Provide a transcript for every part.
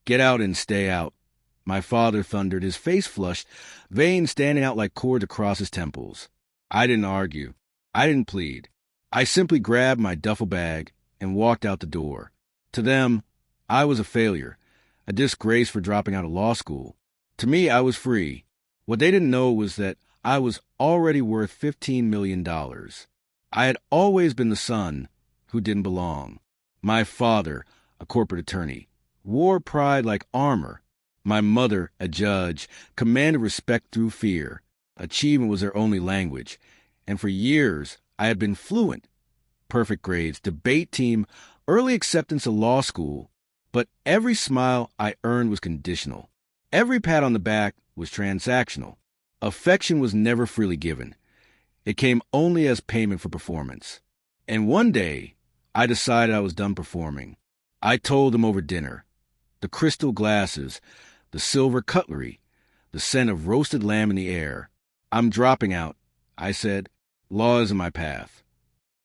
Get out and stay out, my father thundered, his face flushed, veins standing out like cords across his temples. I didn't argue. I didn't plead. I simply grabbed my duffel bag and walked out the door. To them, I was a failure, a disgrace for dropping out of law school. To me, I was free. What they didn't know was that I was already worth $15 million. I had always been the son who didn't belong. My father, a corporate attorney, wore pride like armor. My mother, a judge, commanded respect through fear. Achievement was their only language. And for years, I had been fluent. Perfect grades, debate team, early acceptance of law school. But every smile I earned was conditional. Every pat on the back was transactional. Affection was never freely given. It came only as payment for performance. And one day, I decided I was done performing. I told them over dinner. The crystal glasses, the silver cutlery, the scent of roasted lamb in the air. I'm dropping out, I said. Law is in my path.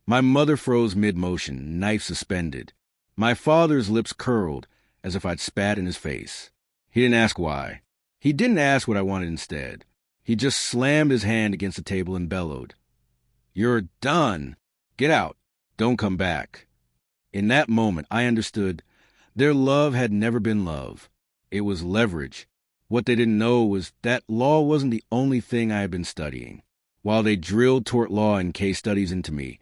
My mother froze mid-motion, knife suspended. My father's lips curled as if I'd spat in his face. He didn't ask why. He didn't ask what I wanted instead. He just slammed his hand against the table and bellowed. You're done. Get out. Don't come back. In that moment, I understood their love had never been love. It was leverage. What they didn't know was that law wasn't the only thing I had been studying. While they drilled tort law and case studies into me,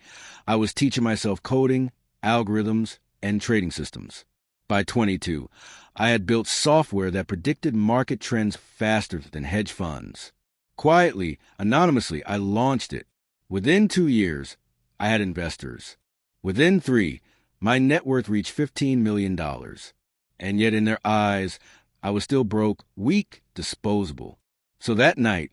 I was teaching myself coding, algorithms, and trading systems. By 22, I had built software that predicted market trends faster than hedge funds. Quietly, anonymously, I launched it. Within 2 years, I had investors. Within 3, my net worth reached $15 million. And yet in their eyes, I was still broke, weak, disposable. So that night,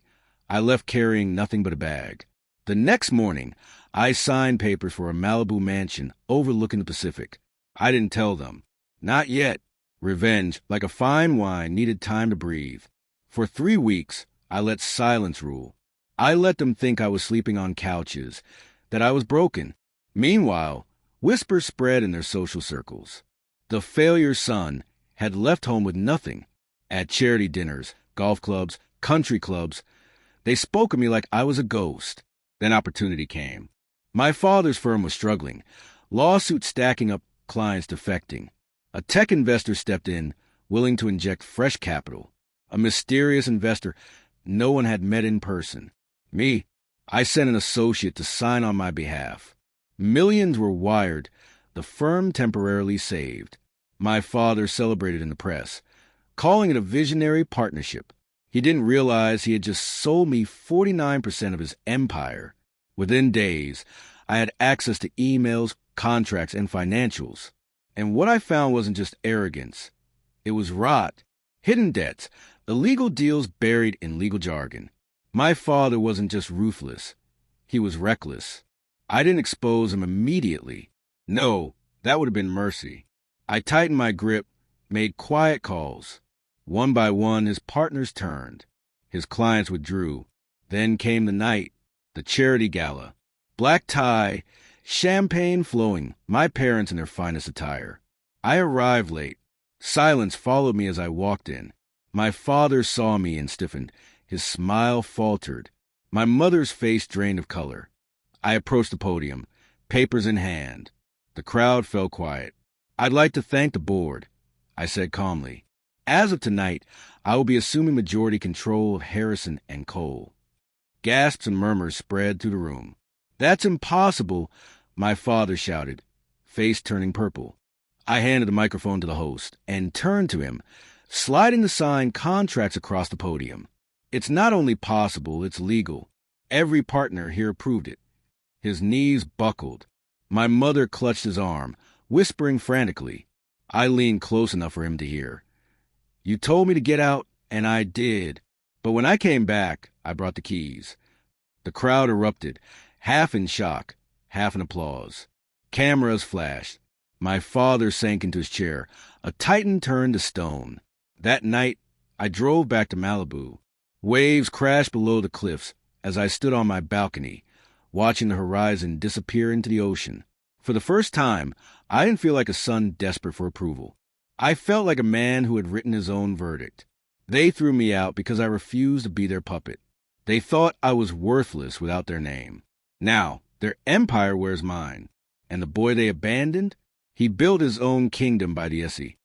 I left carrying nothing but a bag. The next morning, I signed papers for a Malibu mansion overlooking the Pacific. I didn't tell them. Not yet. Revenge, like a fine wine, needed time to breathe. For 3 weeks, I let silence rule. I let them think I was sleeping on couches, that I was broken. Meanwhile, whispers spread in their social circles. The failure son had left home with nothing. At charity dinners, golf clubs, country clubs, they spoke of me like I was a ghost. Then opportunity came. My father's firm was struggling, lawsuits stacking up, clients defecting. A tech investor stepped in, willing to inject fresh capital. A mysterious investor no one had met in person. Me, I sent an associate to sign on my behalf. Millions were wired, the firm temporarily saved. My father celebrated in the press, calling it a visionary partnership. He didn't realize he had just sold me 49% of his empire. Within days, I had access to emails, contracts, and financials. And what I found wasn't just arrogance. It was rot, hidden debts, illegal deals buried in legal jargon. My father wasn't just ruthless. He was reckless. I didn't expose him immediately. No, that would have been mercy. I tightened my grip, made quiet calls. One by one, his partners turned. His clients withdrew. Then came the night, the charity gala. Black tie, champagne flowing, my parents in their finest attire. I arrived late. Silence followed me as I walked in. My father saw me and stiffened. His smile faltered. My mother's face drained of color. I approached the podium, papers in hand. The crowd fell quiet. I'd like to thank the board, I said calmly. As of tonight, I will be assuming majority control of Harrison and Cole. Gasps and murmurs spread through the room. That's impossible, my father shouted, face turning purple. I handed the microphone to the host and turned to him, sliding the signed contracts across the podium. It's not only possible, it's legal. Every partner here approved it. His knees buckled. My mother clutched his arm, whispering frantically. I leaned close enough for him to hear. You told me to get out, and I did. But when I came back, I brought the keys. The crowd erupted, half in shock, half in applause. Cameras flashed. My father sank into his chair. A titan turned to stone. That night, I drove back to Malibu. Waves crashed below the cliffs as I stood on my balcony, watching the horizon disappear into the ocean. For the first time, I didn't feel like a son desperate for approval. I felt like a man who had written his own verdict. They threw me out because I refused to be their puppet. They thought I was worthless without their name. Now, their empire wears mine. And the boy they abandoned? He built his own kingdom by the Essie.